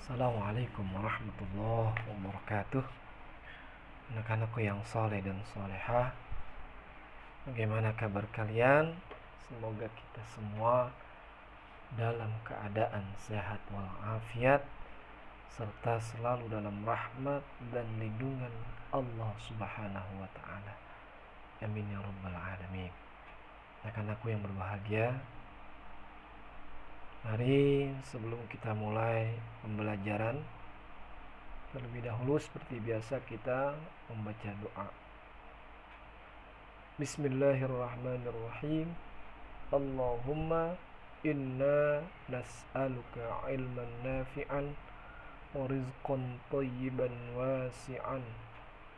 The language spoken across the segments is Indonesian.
Assalamualaikum warahmatullahi wabarakatuh. Anak-anakku yang soleh dan solehah, bagaimana kabar kalian? Semoga kita semua dalam keadaan sehat walafiat, serta selalu dalam rahmat dan lindungan Allah subhanahu wa ta'ala. Amin ya rabbal alamin. Anak-anakku yang berbahagia, mari sebelum kita mulai pembelajaran, terlebih dahulu seperti biasa kita membaca doa. Bismillahirrahmanirrahim. Allahumma inna nas'aluka ilman nafi'an wa rizqan tayyiban wasi'an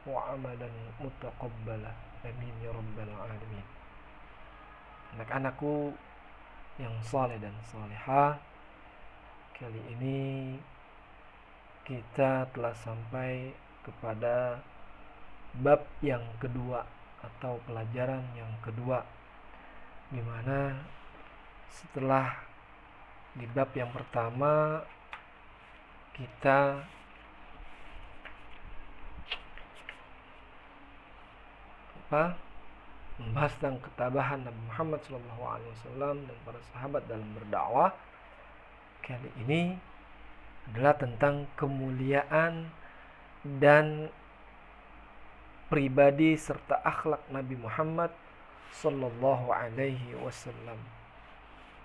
wa amalan mutaqabbala. Amin ya rabbal alamin. Anak-anakku yang saleh dan salehah, kali ini kita telah sampai kepada bab yang kedua atau pelajaran yang kedua, di mana setelah di bab yang pertama kita membahas tentang ketabahan Nabi Muhammad SAW dan para sahabat dalam berdakwah. Kali ini adalah tentang kemuliaan dan pribadi serta akhlak Nabi Muhammad sallallahu alaihi wasallam.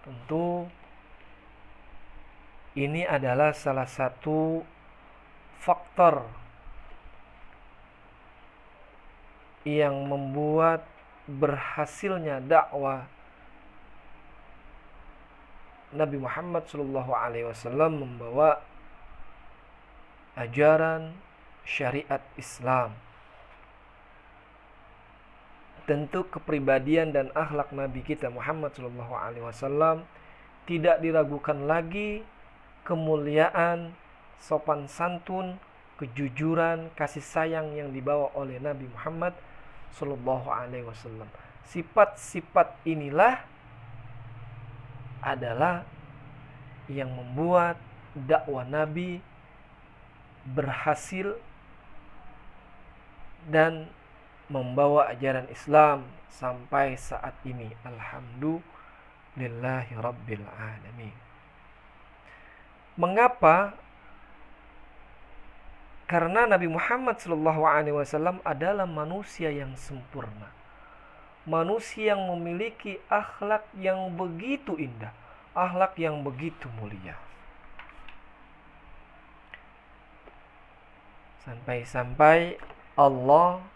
Tentu ini adalah salah satu faktor yang membuat berhasilnya dakwah Nabi Muhammad sallallahu alaihi wasallam membawa ajaran syariat Islam. Tentu kepribadian dan akhlak Nabi kita Muhammad sallallahu alaihi wasallam tidak diragukan lagi, kemuliaan, sopan santun, kejujuran, kasih sayang yang dibawa oleh Nabi Muhammad sallallahu alaihi wasallam. Sifat-sifat inilah adalah yang membuat dakwah Nabi berhasil dan membawa ajaran Islam sampai saat ini. Alhamdulillahi rabbil alamin. Mengapa? Karena Nabi Muhammad SAW adalah manusia yang sempurna, manusia yang memiliki akhlak yang begitu indah, akhlak yang begitu mulia. Sampai-sampai Allah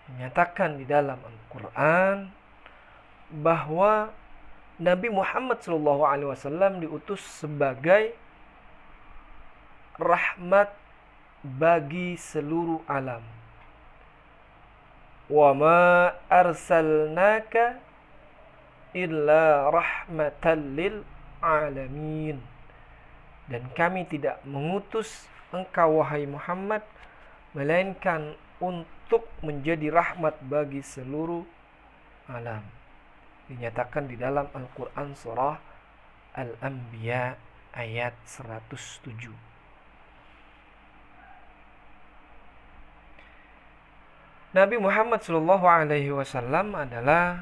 menyatakan di dalam Al-Quran bahwa Nabi Muhammad SAW diutus sebagai rahmat bagi seluruh alam. Wa ma arsalnaka illa rahmatan lil alamin. Dan kami tidak mengutus engkau wahai Muhammad melainkan untuk menjadi rahmat bagi seluruh alam. Dinyatakan di dalam Al-Quran surah Al-Anbiya ayat 107. Nabi Muhammad SAW adalah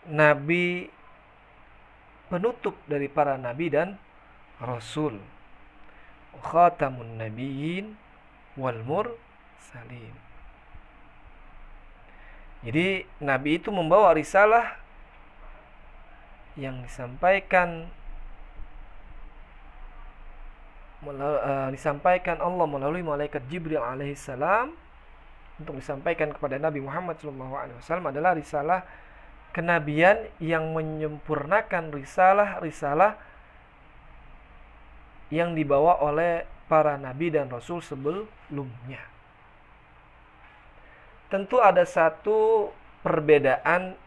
nabi penutup dari para nabi dan rasul, khatamun nabiyyin wal mursalin. Jadi nabi itu membawa risalah yang disampaikan Allah melalui malaikat Jibril alaihissalam untuk disampaikan kepada Nabi Muhammad SAW adalah risalah kenabian yang menyempurnakan risalah-risalah yang dibawa oleh para nabi dan rasul sebelumnya. Tentu ada satu perbedaan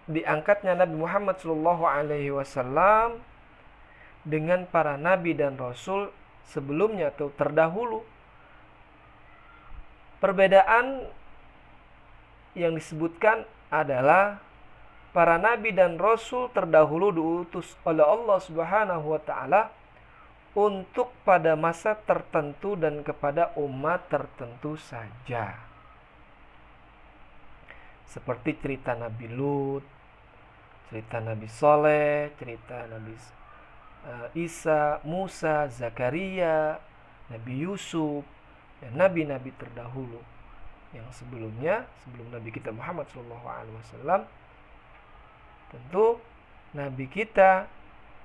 diangkatnya Nabi Muhammad SAW dengan para nabi dan rasul sebelumnya atau terdahulu. Perbedaan yang disebutkan adalah para nabi dan rasul terdahulu diutus oleh Allah Subhanahu wa taala untuk pada masa tertentu dan kepada umat tertentu saja. Seperti cerita Nabi Lut, cerita Nabi Soleh, cerita Nabi Isa, Musa, Zakaria, Nabi Yusuf, dan nabi-nabi terdahulu yang sebelumnya, sebelum Nabi kita Muhammad SAW. Tentu Nabi kita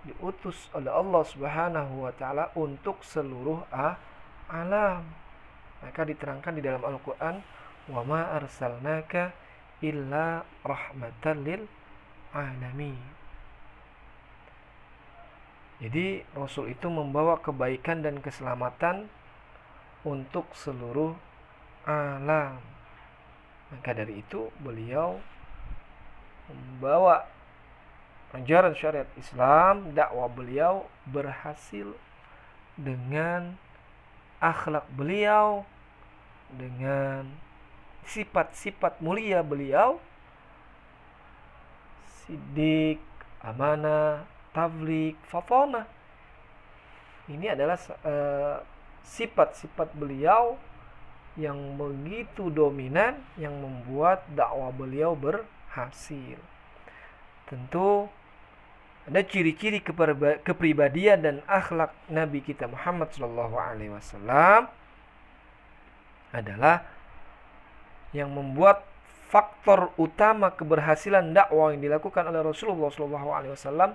diutus oleh Allah Subhanahu wa taala untuk seluruh alam. Maka diterangkan di dalam Al-Qur'an, "Wa ma arsalnaka illa rahmatan lil alamin." Jadi Rasul itu membawa kebaikan dan keselamatan untuk seluruh alam. Maka dari itu beliau membawa ajaran syariat Islam, dakwah beliau berhasil dengan akhlak beliau, dengan sifat-sifat mulia beliau, sidik, amanah, tabligh, fatonah. Ini adalah sifat-sifat beliau yang begitu dominan yang membuat dakwah beliau berhasil. Tentu ada ciri-ciri kepribadian dan akhlak Nabi kita Muhammad SAW adalah yang membuat faktor utama keberhasilan dakwah yang dilakukan oleh Rasulullah SAW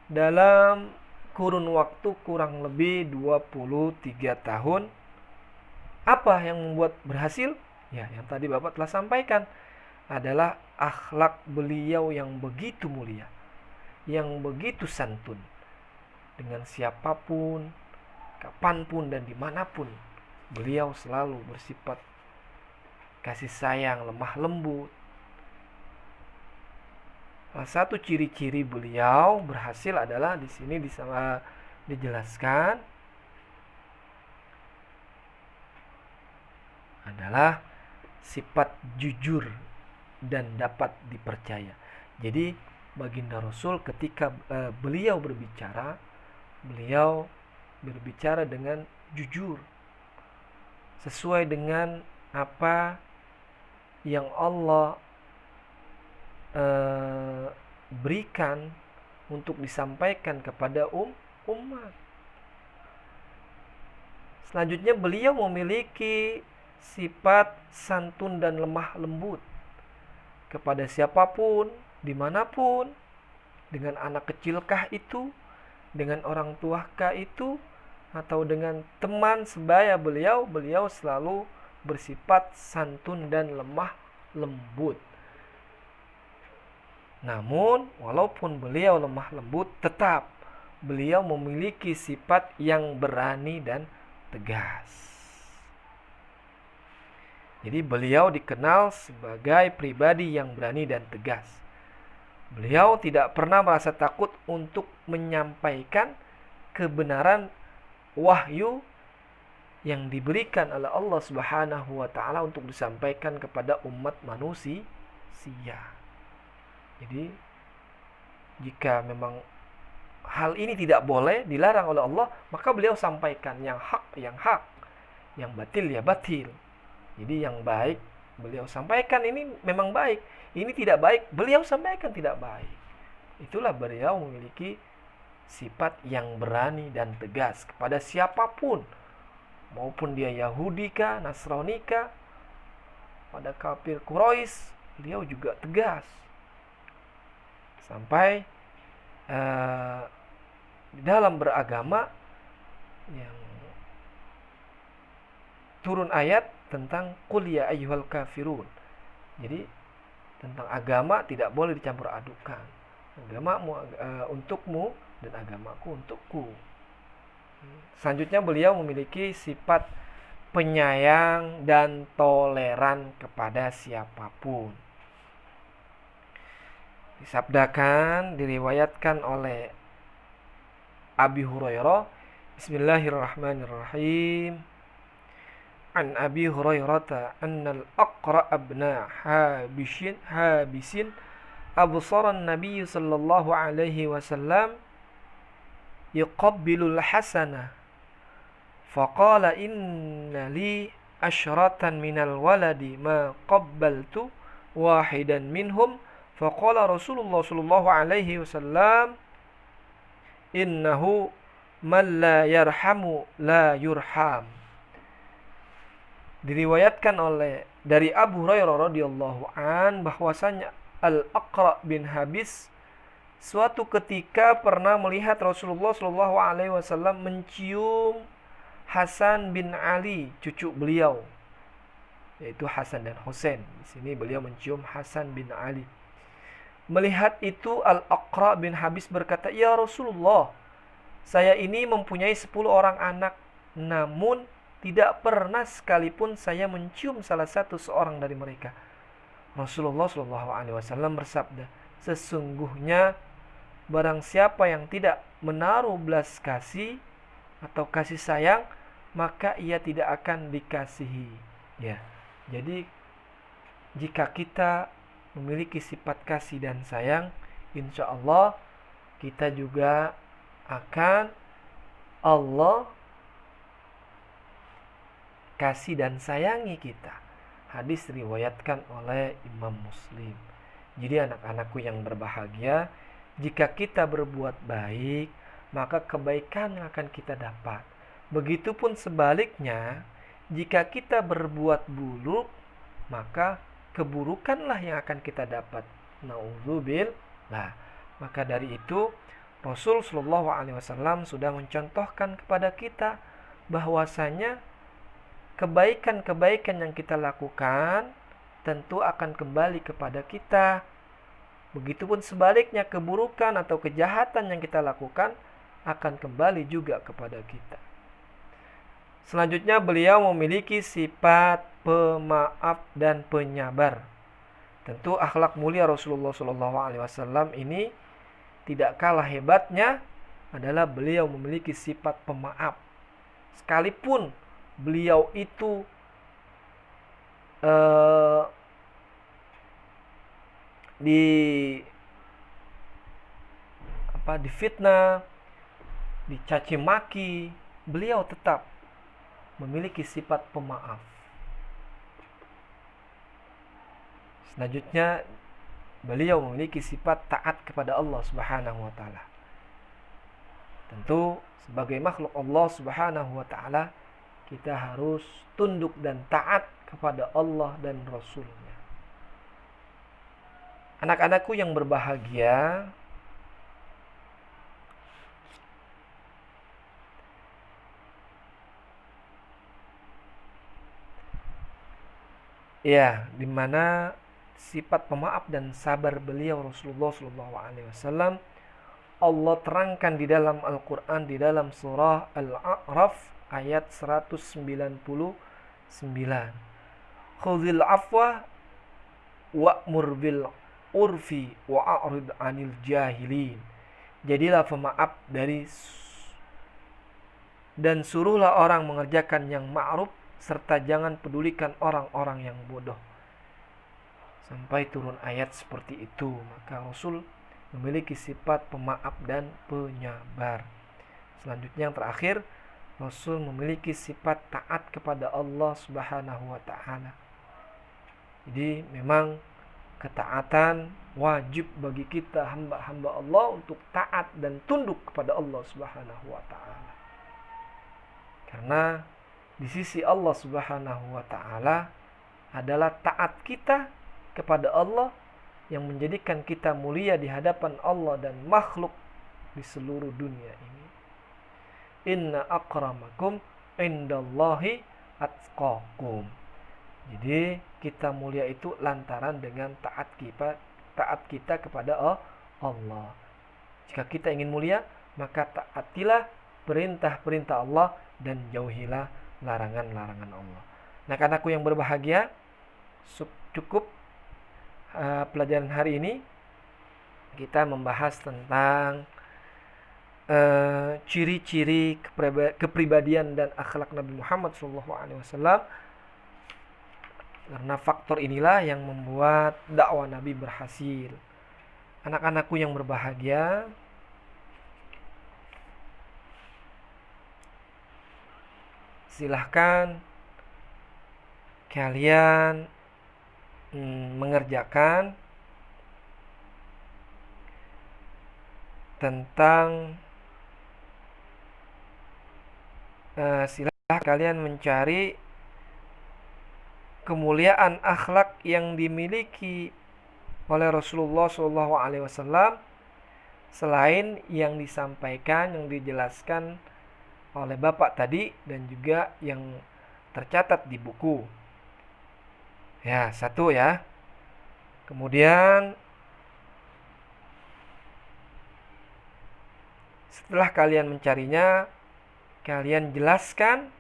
dalam kurun waktu kurang lebih 23 tahun. Apa yang membuat berhasil? Ya, yang tadi Bapak telah sampaikan adalah akhlak beliau yang begitu mulia, yang begitu santun. Dengan siapapun, kapanpun dan dimanapun, beliau selalu bersifat kasih sayang, lemah lembut. Salah satu ciri-ciri beliau berhasil adalah di sini dijelaskan adalah sifat jujur dan dapat dipercaya. Jadi baginda Rasul ketika beliau berbicara dengan jujur, sesuai dengan apa yang Allah berikan untuk disampaikan kepada umat. Selanjutnya beliau memiliki sifat santun dan lemah lembut kepada siapapun, dimanapun, dengan anak kecilkah itu, dengan orang tuakah itu, atau dengan teman sebaya beliau selalu bersifat santun dan lemah lembut. Namun, walaupun beliau lemah lembut, tetap beliau memiliki sifat yang berani dan tegas. Jadi beliau dikenal sebagai pribadi yang berani dan tegas. Beliau tidak pernah merasa takut untuk menyampaikan kebenaran wahyu yang diberikan oleh Allah Subhanahu wa taala untuk disampaikan kepada umat manusia. Jadi jika memang hal ini tidak boleh, dilarang oleh Allah, maka beliau sampaikan yang hak, yang batil ya batil. Jadi yang baik beliau sampaikan, ini memang baik, ini tidak baik, beliau sampaikan tidak baik. Itulah beliau memiliki sifat yang berani dan tegas kepada siapapun, maupun dia Yahudi kah, Nasrani kah, pada kafir Quraisy, beliau juga tegas. Sampai di dalam beragama yang turun ayat tentang qul ya ayyuhal kafirun. Jadi tentang agama tidak boleh dicampur adukan. Agamamu untukmu dan agamaku untukku. Selanjutnya beliau memiliki sifat penyayang dan toleran kepada siapapun. Disabdakan, diriwayatkan oleh Abi Hurairah, Bismillahirrahmanirrahim. An Abi Hurairah annal Aqra' ibn Habisin absara an-nabiy sallallahu alaihi wasallam yuqabbilul hasana faqala inna li asyratan minal waladi ma qabbaltu wahidan minhum faqala Rasulullah sallallahu alaihi wasallam innahu man la yarhamu la yurham. Diriwayatkan oleh dari Abu Hurairah radhiyallahu an bahwasanya Al-Aqra bin Habis suatu ketika pernah melihat Rasulullah sallallahu alaihi wasallam mencium Hasan bin Ali, cucu beliau, yaitu Hasan dan Husain. Di sini beliau mencium Hasan bin Ali. Melihat itu Al-Aqra bin Habis berkata, "Ya Rasulullah, saya ini mempunyai 10 orang anak, namun tidak pernah sekalipun saya mencium salah satu seorang dari mereka." Rasulullah SAW bersabda, "Sesungguhnya barang siapa yang tidak menaruh belas kasih atau kasih sayang, maka ia tidak akan dikasihi." Ya. Jadi jika kita memiliki sifat kasih dan sayang, insya Allah kita juga akan Allah kasih dan sayangi kita. Hadis riwayatkan oleh Imam Muslim. Jadi anak-anakku yang berbahagia, jika kita berbuat baik, maka kebaikan yang akan kita dapat. Begitupun sebaliknya, jika kita berbuat buruk, maka keburukanlah yang akan kita dapat. Nauzubillah. Maka dari itu Rasul Shallallahu Alaihi Wasallam sudah mencontohkan kepada kita bahwasanya kebaikan-kebaikan yang kita lakukan tentu akan kembali kepada kita. Begitupun sebaliknya, keburukan atau kejahatan yang kita lakukan akan kembali juga kepada kita. Selanjutnya beliau memiliki sifat pemaaf dan penyabar. Tentu akhlak mulia Rasulullah SAW ini tidak kalah hebatnya adalah beliau memiliki sifat pemaaf. Sekalipun beliau itu difitnah, dicaci maki, beliau tetap memiliki sifat pemaaf. Selanjutnya beliau memiliki sifat taat kepada Allah Subhanahu wa taala. Tentu sebagai makhluk Allah Subhanahu wa taala, kita harus tunduk dan taat kepada Allah dan Rasul-Nya. Anak-anakku yang berbahagia, ya, di mana sifat pemaaf dan sabar beliau Rasulullah SAW Allah terangkan di dalam Al-Quran, di dalam surah Al-A'raf ayat 199. Khudhil afwa wa'mur bil urfi wa'arid 'anil jahilin. Jadilah pemaaf dan suruhlah orang mengerjakan yang ma'ruf, serta jangan pedulikan orang-orang yang bodoh. Sampai turun ayat seperti itu, maka Rasul memiliki sifat pemaaf dan penyabar. Selanjutnya yang terakhir, Rasul memiliki sifat taat kepada Allah Subhanahu wa taala. Jadi memang ketaatan wajib bagi kita hamba-hamba Allah untuk taat dan tunduk kepada Allah Subhanahu wa taala. Karena di sisi Allah Subhanahu wa taala adalah taat kita kepada Allah yang menjadikan kita mulia di hadapan Allah dan makhluk di seluruh dunia ini. Inna akramakum indallahi atqakum. Jadi kita mulia itu lantaran dengan taat kita kepada Allah. Jika kita ingin mulia, maka taatilah perintah-perintah Allah dan jauhilah larangan-larangan Allah. Nah, anakku yang berbahagia, cukup pelajaran hari ini kita membahas tentang ciri-ciri kepribadian dan akhlak Nabi Muhammad SAW. Karena faktor inilah yang membuat dakwah Nabi berhasil. Anak-anakku yang berbahagia, silahkan kalian mengerjakan tentang silahkan kalian mencari kemuliaan akhlak yang dimiliki oleh Rasulullah SAW selain yang disampaikan, yang dijelaskan oleh Bapak tadi dan juga yang tercatat di buku. Ya, satu ya. Kemudian setelah kalian mencarinya, kalian jelaskan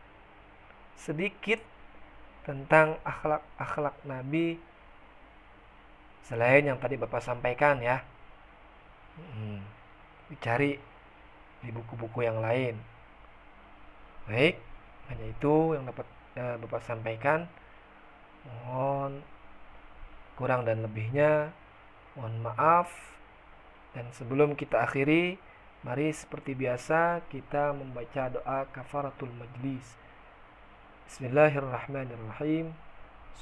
sedikit tentang akhlak-akhlak Nabi selain yang tadi Bapak sampaikan ya. Dicari di buku-buku yang lain. Baik, hanya itu yang dapat Bapak sampaikan. Mohon kurang dan lebihnya mohon maaf. Dan sebelum kita akhiri, mari seperti biasa kita membaca doa kafaratul majlis. Bismillahirrahmanirrahim.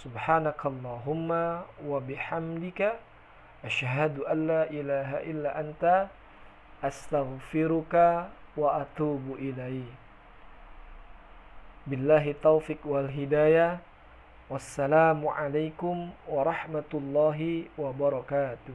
Subhanakallahumma wa bihamdika asyhadu an la ilaha illa anta astaghfiruka wa atubu ilaik. Billahi taufik wal hidayah. Wassalamualaikum warahmatullahi wabarakatuh.